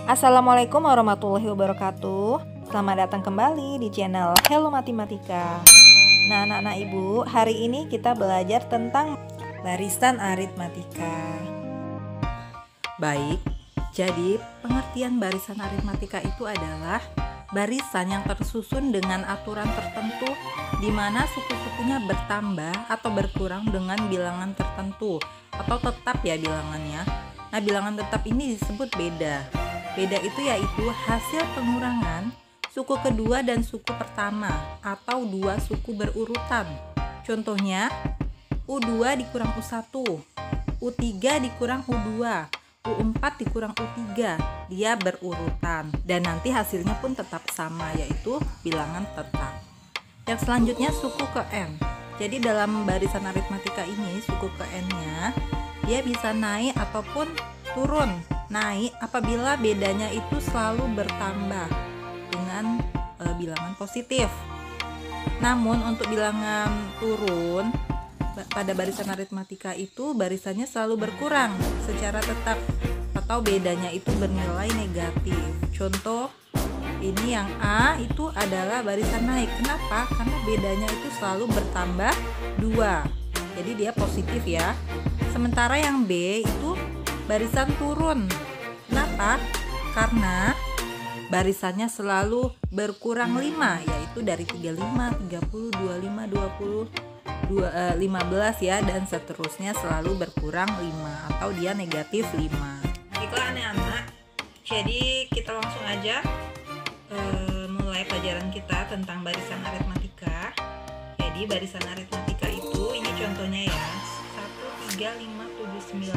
Assalamualaikum warahmatullahi wabarakatuh. Selamat datang kembali di channel Hello Matematika. Nah, anak-anak ibu, hari ini kita belajar tentang barisan aritmatika. Baik, jadi pengertian barisan aritmatika itu adalah barisan yang tersusun dengan aturan tertentu di mana suku-sukunya bertambah atau berkurang dengan bilangan tertentu atau tetap ya bilangannya. Nah, bilangan tetap ini disebut beda. Beda itu yaitu hasil pengurangan suku kedua dan suku pertama atau dua suku berurutan. Contohnya, U2 dikurang U1, U3 dikurang U2, U4 dikurang U3. Dia berurutan dan nanti hasilnya pun tetap sama, yaitu bilangan tetap. Yang selanjutnya suku ke N. Jadi dalam barisan aritmatika ini suku ke N-nya dia bisa naik ataupun turun. Naik apabila bedanya itu selalu bertambah dengan bilangan positif. Namun untuk bilangan turun pada barisan aritmatika itu barisannya selalu berkurang secara tetap atau bedanya itu bernilai negatif. Contoh ini yang A itu adalah barisan naik. Kenapa? Karena bedanya itu selalu bertambah 2. Jadi dia positif ya. Sementara yang B itu barisan turun. Kenapa? Karena barisannya selalu berkurang 5, yaitu dari 35, 30, 25, 20, 15 ya, dan seterusnya selalu berkurang 5 atau dia negatif 5. Baiklah anak-anak, jadi kita langsung aja mulai pelajaran kita tentang barisan aritmatika. Jadi barisan aritmatika itu ini contohnya ya, 1, 3, 5, 7, 9.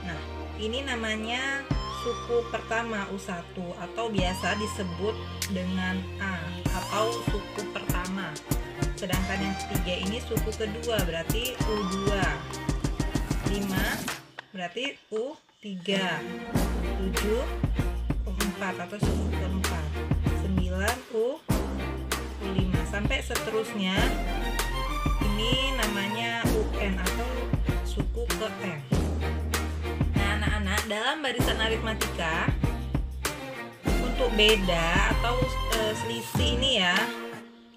Nah, ini namanya suku pertama U1 atau biasa disebut dengan A atau suku pertama. Sedangkan yang ketiga ini suku kedua berarti U2. 5 berarti U3. 7 U4 atau suku keempat. 9 U5 sampai seterusnya. Ini namanya UN atau suku ke N. Dalam barisan aritmatika untuk beda atau selisih ini ya,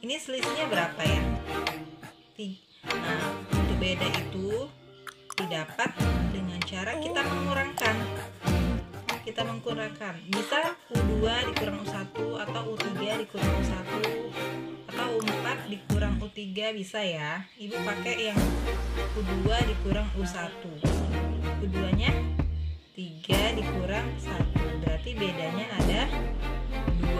ini selisihnya berapa ya? Nah, untuk beda itu didapat dengan cara kita mengurangkan. Bisa U2 dikurang U1 atau U3 dikurang U1 atau U4 dikurang U3 bisa ya. Ibu pakai yang U2 dikurang U1. U2 nya 3 dikurang 1 berarti bedanya ada 2.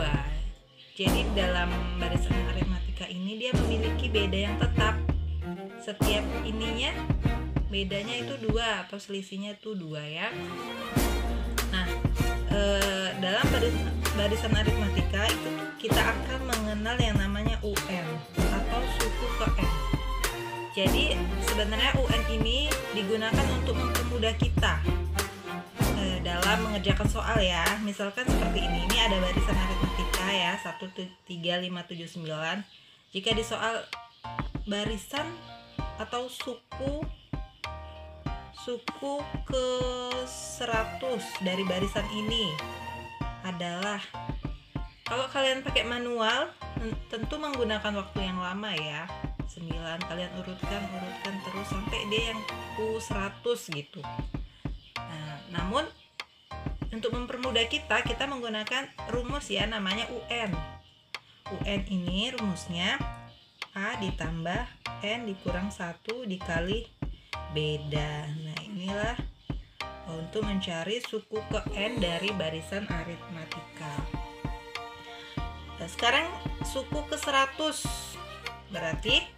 Jadi dalam barisan aritmatika ini dia memiliki beda yang tetap. Setiap ininya bedanya itu 2 atau selisihnya itu 2 ya. Nah, dalam barisan aritmatika itu kita akan mengenal yang namanya UN atau suku ke N. Jadi sebenarnya UN ini digunakan untuk mempermudah kita dalam mengerjakan soal ya. Misalkan seperti ini ada barisan aritmatika ya, 1, 3, 5, 7, 9. Jika di soal barisan atau suku ke 100 dari barisan ini adalah, kalau kalian pakai manual tentu menggunakan waktu yang lama ya. 9 kalian urutkan terus sampai dia yang U100 gitu. Nah, namun untuk mempermudah kita menggunakan rumus ya, namanya UN. UN ini rumusnya A ditambah N dikurang 1 dikali beda. Nah, inilah untuk mencari suku ke N dari barisan aritmatika. Nah, sekarang suku ke 100. Berarti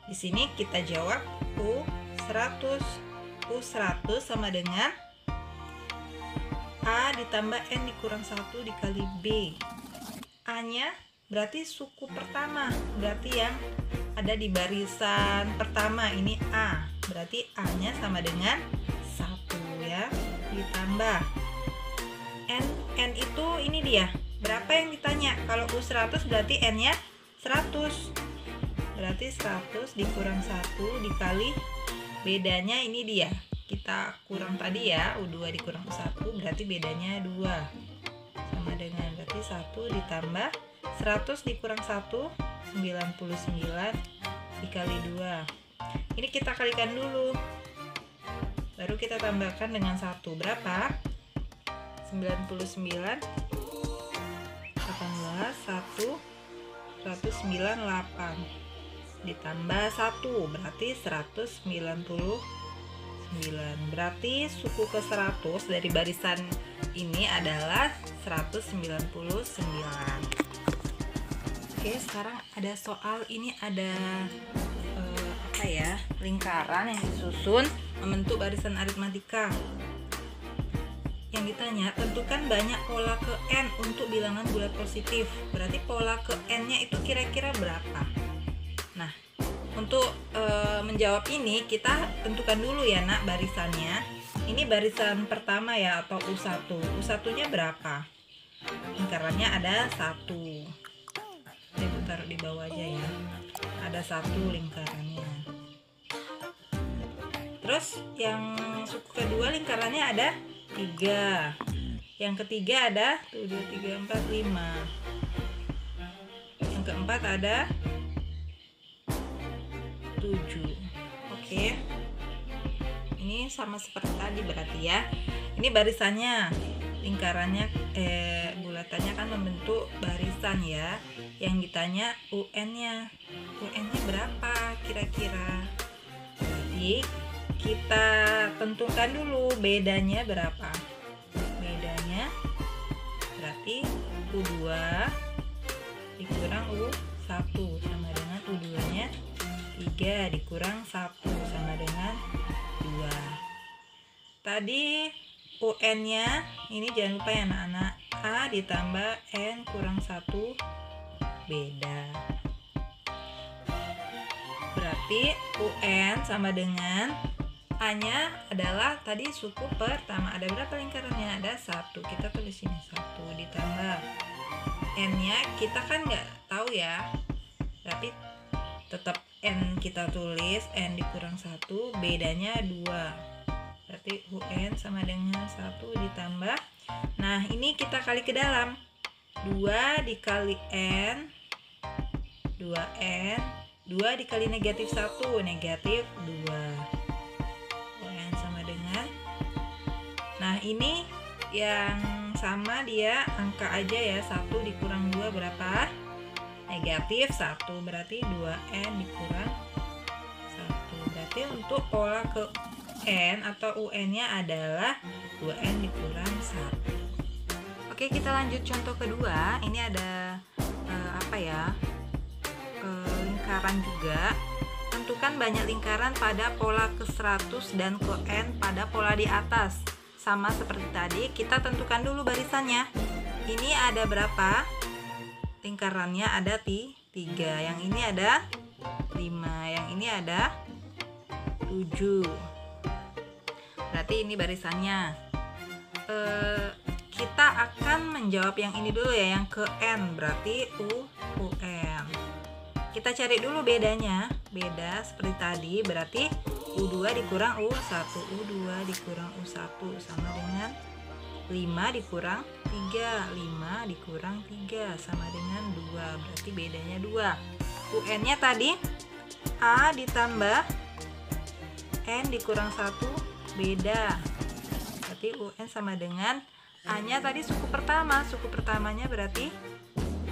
di sini kita jawab U100. U100 sama dengan A ditambah N dikurang 1 dikali B. A nya berarti suku pertama, berarti yang ada di barisan pertama ini A, berarti A nya sama dengan 1 ya. Ditambah N itu ini dia, berapa yang ditanya? Kalau U100 berarti N nya 100, berarti 100 dikurang 1 dikali bedanya ini dia, kita kurang tadi ya, U2 dikurang U1 berarti bedanya 2. sama dengan berarti 1 ditambah 100 dikurang 1, 99 dikali 2. Ini kita kalikan dulu, baru kita tambahkan dengan 1. Berapa? 99 18 1 198 ditambah 1 berarti 199. Berarti suku ke 100 dari barisan ini adalah 199. Oke, sekarang ada soal ini, ada lingkaran yang disusun membentuk barisan aritmatika. Yang ditanya, tentukan banyak pola ke n untuk bilangan bulat positif. Berarti pola ke n-nya itu kira-kira berapa? Nah, untuk menjawab ini kita tentukan dulu ya nak barisannya. Ini barisan pertama ya, atau U1. U1-nya berapa? Lingkarannya ada 1. Saya taruh di bawah aja ya. Ada 1 lingkarannya. Terus yang suku kedua lingkarannya ada 3. Yang ketiga ada 2, 3, 4, 5. Yang keempat ada 7. Oke. Ini sama seperti tadi berarti ya. Ini barisannya, lingkarannya bulatannya kan membentuk barisan ya. Yang ditanya UN-nya. UN-nya berapa kira-kira? Jadi kita tentukan dulu bedanya berapa. Bedanya berarti U2 dikurang U1 sama dengan U2-nya 3 dikurang 1 sama dengan 2. Tadi UN-nya ini jangan lupa ya anak-anak, A ditambah N kurang 1 beda. Berarti UN sama dengan A-nya adalah tadi suku pertama. Ada berapa lingkarannya? Ada 1. Kita tulis sini 1 ditambah N-nya kita kan nggak tahu ya. Tapi tetap N kita tulis, N dikurang 1, bedanya 2. Berarti UN sama dengan 1 ditambah. Nah, ini kita kali ke dalam. 2 dikali N, 2N, 2 dikali negatif 1, negatif 2. UN sama dengan. Nah, ini yang sama dia angka aja ya. 1 dikurang 2 berapa? Negatif 1. Berarti 2N dikurang 1. Berarti untuk pola ke N atau UN-nya adalah 2N dikurang 1. Oke, kita lanjut contoh kedua. Ini ada lingkaran juga. Tentukan banyak lingkaran pada pola ke 100 dan ke N pada pola di atas. Sama seperti tadi, kita tentukan dulu barisannya. Ini ada berapa? Lingkarannya ada 3. Yang ini ada 5. Yang ini ada 7. Berarti ini barisannya. Kita akan menjawab yang ini dulu ya, yang ke N. Berarti UN. Kita cari dulu bedanya. Beda seperti tadi, berarti U2 dikurang U1. U2 dikurang U1 sama dengan 5 dikurang 3. 5 dikurang 3 sama dengan 2. Berarti bedanya 2. UN-nya tadi A ditambah N dikurang 1 beda. Berarti UN sama dengan A-nya tadi suku pertama. Suku pertamanya berarti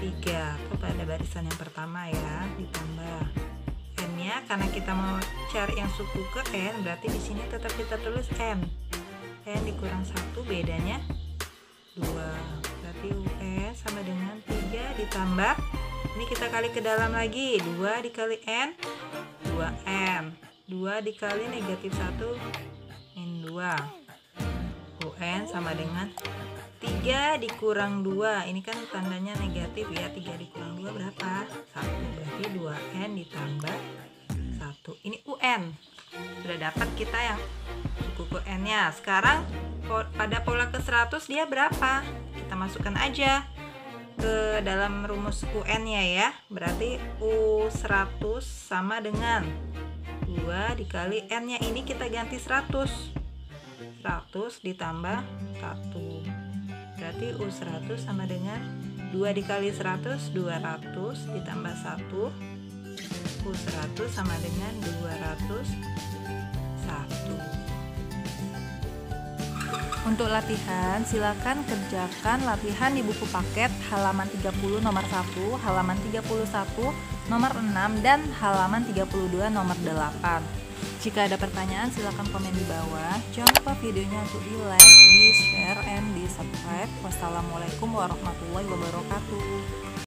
3 pada barisan yang pertama ya, ditambah N-nya karena kita mau cari yang suku ke N, berarti di sini tetap kita tulis N. N dikurang 1 bedanya 2. Berarti UN sama dengan 3 ditambah, ini kita kali ke dalam lagi, 2 dikali N 2N, 2 dikali negatif 1 min 2. UN sama dengan 3 dikurang 2. Ini kan tandanya negatif ya. 3 dikurang 2 berapa? 1. Berarti 2N ditambah 1. Ini UN. Sudah dapat kita yang suku ke N-nya. Sekarang pada pola ke 100 dia berapa? Kita masukkan aja ke dalam rumus UN-nya ya. Berarti U100 sama dengan 2 dikali N-nya. Ini kita ganti 100. 100 ditambah 1. berarti U100 sama dengan 2 dikali 100, 200 ditambah 1, U100 sama dengan 201. Untuk latihan, silakan kerjakan latihan di buku paket halaman 30 nomor 1, halaman 31 nomor 6, dan halaman 32 nomor 8. Jika ada pertanyaan, silakan komen di bawah. Jangan lupa videonya untuk di like, di share, and di subscribe. Wassalamualaikum warahmatullahi wabarakatuh.